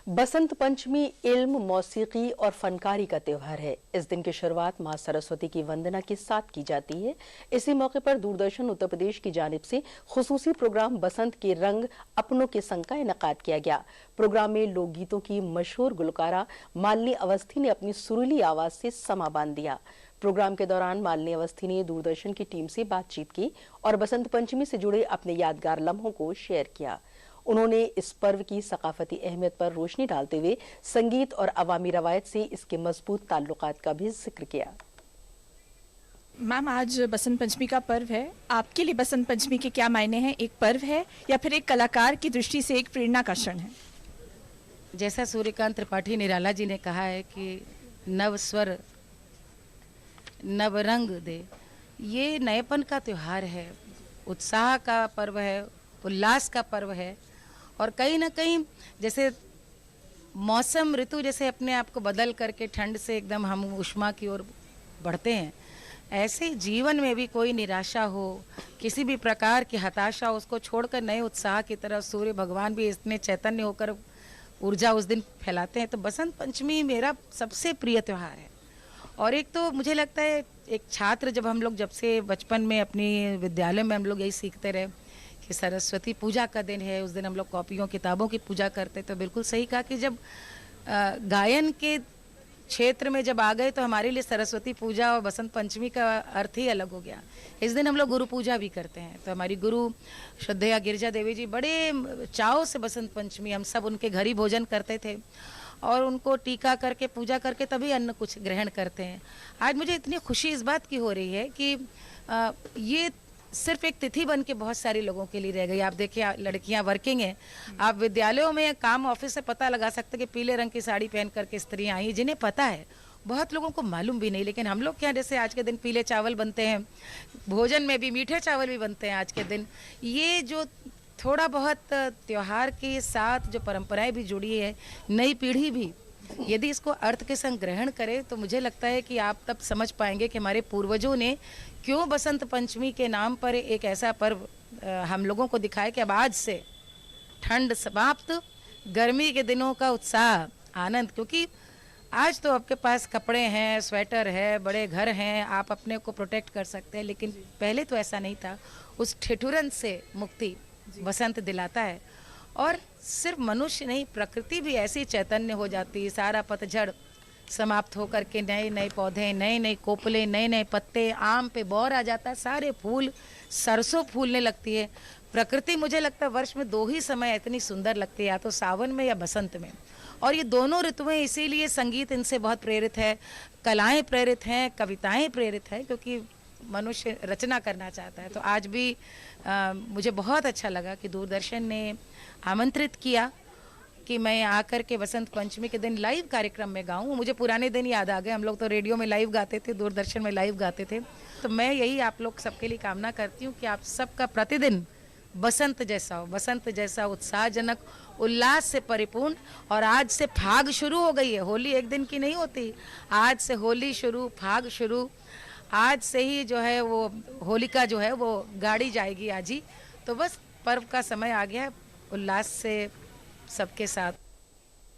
बसंत पंचमी इल्म, मौसीकी और फनकारी का त्योहार है। इस दिन की शुरुआत मां सरस्वती की वंदना के साथ की जाती है। इसी मौके पर दूरदर्शन उत्तर प्रदेश की जानिब से खुसूसी प्रोग्राम बसंत के रंग अपनों के संग का इनेकाद किया गया। प्रोग्राम में लोकगीतों की मशहूर गुलकारा मालिनी अवस्थी ने अपनी सुरीली आवाज से समा बांध दिया। प्रोग्राम के दौरान मालिनी अवस्थी ने दूरदर्शन की टीम से बातचीत की और बसंत पंचमी से जुड़े अपने यादगार लम्हों को शेयर किया। उन्होंने इस पर्व की सकाफती अहमियत पर रोशनी डालते हुए संगीत और अवामी रवायत से इसके मजबूत ताल्लुकात का भी जिक्र किया। मैम, आज बसंत पंचमी का पर्व है। आपके लिए बसंत पंचमी के क्या मायने हैं? एक पर्व है या फिर एक कलाकार की दृष्टि से एक प्रेरणा का क्षण है? जैसा सूर्यकांत त्रिपाठी निराला जी ने कहा है कि नव स्वर नव रंग दे, ये नएपन का त्योहार है, उत्साह का पर्व है, उल्लास का पर्व है। और कहीं ना कहीं जैसे मौसम ऋतु जैसे अपने आप को बदल करके ठंड से एकदम हम उष्मा की ओर बढ़ते हैं, ऐसे जीवन में भी कोई निराशा हो, किसी भी प्रकार की हताशा हो, उसको छोड़कर नए उत्साह की तरफ सूर्य भगवान भी इतने चैतन्य होकर ऊर्जा उस दिन फैलाते हैं। तो बसंत पंचमी मेरा सबसे प्रिय त्यौहार है। और एक तो मुझे लगता है एक छात्र जब से बचपन में अपनी विद्यालय में हम लोग यही सीखते रहे कि सरस्वती पूजा का दिन है, उस दिन हम लोग कॉपियों किताबों की पूजा करते। तो बिल्कुल सही कहा कि जब गायन के क्षेत्र में जब आ गए तो हमारे लिए सरस्वती पूजा और बसंत पंचमी का अर्थ ही अलग हो गया। इस दिन हम लोग गुरु पूजा भी करते हैं। तो हमारी गुरु श्रद्धेया गिरिजा देवी जी बड़े चाव से बसंत पंचमी हम सब उनके घर ही भोजन करते थे और उनको टीका करके पूजा करके तभी अन्न कुछ ग्रहण करते हैं। आज मुझे इतनी खुशी इस बात की हो रही है कि ये सिर्फ एक तिथि बन के बहुत सारे लोगों के लिए रह गई। आप देखिए, लड़कियां वर्किंग हैं, आप विद्यालयों में काम ऑफिस से पता लगा सकते कि पीले रंग की साड़ी पहन करके स्त्रियां आई, जिन्हें पता है, बहुत लोगों को मालूम भी नहीं। लेकिन हम लोग क्या, जैसे आज के दिन पीले चावल बनते हैं, भोजन में भी मीठे चावल भी बनते हैं आज के दिन। ये जो थोड़ा बहुत त्योहार के साथ जो परंपराएं भी जुड़ी है, नई पीढ़ी भी यदि इसको अर्थ के संग ग्रहण करे तो मुझे लगता है कि आप तब समझ पाएंगे कि हमारे पूर्वजों ने क्यों बसंत पंचमी के नाम पर एक ऐसा पर्व हम लोगों को दिखाया कि अब आज से ठंड समाप्त, गर्मी के दिनों का उत्साह, आनंद। क्योंकि आज तो आपके पास कपड़े हैं, स्वेटर है, बड़े घर हैं, आप अपने को प्रोटेक्ट कर सकते हैं। लेकिन पहले तो ऐसा नहीं था। उस ठिठुरन से मुक्ति बसंत दिलाता है। और सिर्फ मनुष्य नहीं, प्रकृति भी ऐसी चैतन्य हो जाती है। सारा पतझड़ समाप्त होकर के नए नए पौधे, नए नए कोपले, नए नए पत्ते, आम पे बौर आ जाता है, सारे फूल, सरसों फूलने लगती है। प्रकृति मुझे लगता है वर्ष में दो ही समय इतनी सुंदर लगती है, या तो सावन में या बसंत में। और ये दोनों ऋतुएं, इसीलिए संगीत इनसे बहुत प्रेरित है, कलाएं प्रेरित हैं, कविताएं प्रेरित हैं, क्योंकि मनुष्य रचना करना चाहता है। तो आज भी मुझे बहुत अच्छा लगा कि दूरदर्शन ने आमंत्रित किया कि मैं आकर के बसंत पंचमी के दिन लाइव कार्यक्रम में गाऊं। मुझे पुराने दिन याद आ गए। हम लोग तो रेडियो में लाइव गाते थे, दूरदर्शन में लाइव गाते थे। तो मैं यही आप लोग सबके लिए कामना करती हूँ कि आप सबका प्रतिदिन बसंत जैसा हो, बसंत जैसा उत्साहजनक, उल्लास से परिपूर्ण। और आज से फाग शुरू हो गई है, होली एक दिन की नहीं होती। आज से होली शुरू, फाग शुरू। आज से ही जो है वो होलिका जो है वो गाड़ी जाएगी आज ही। तो बस पर्व का समय आ गया है, उल्लास से सबके साथ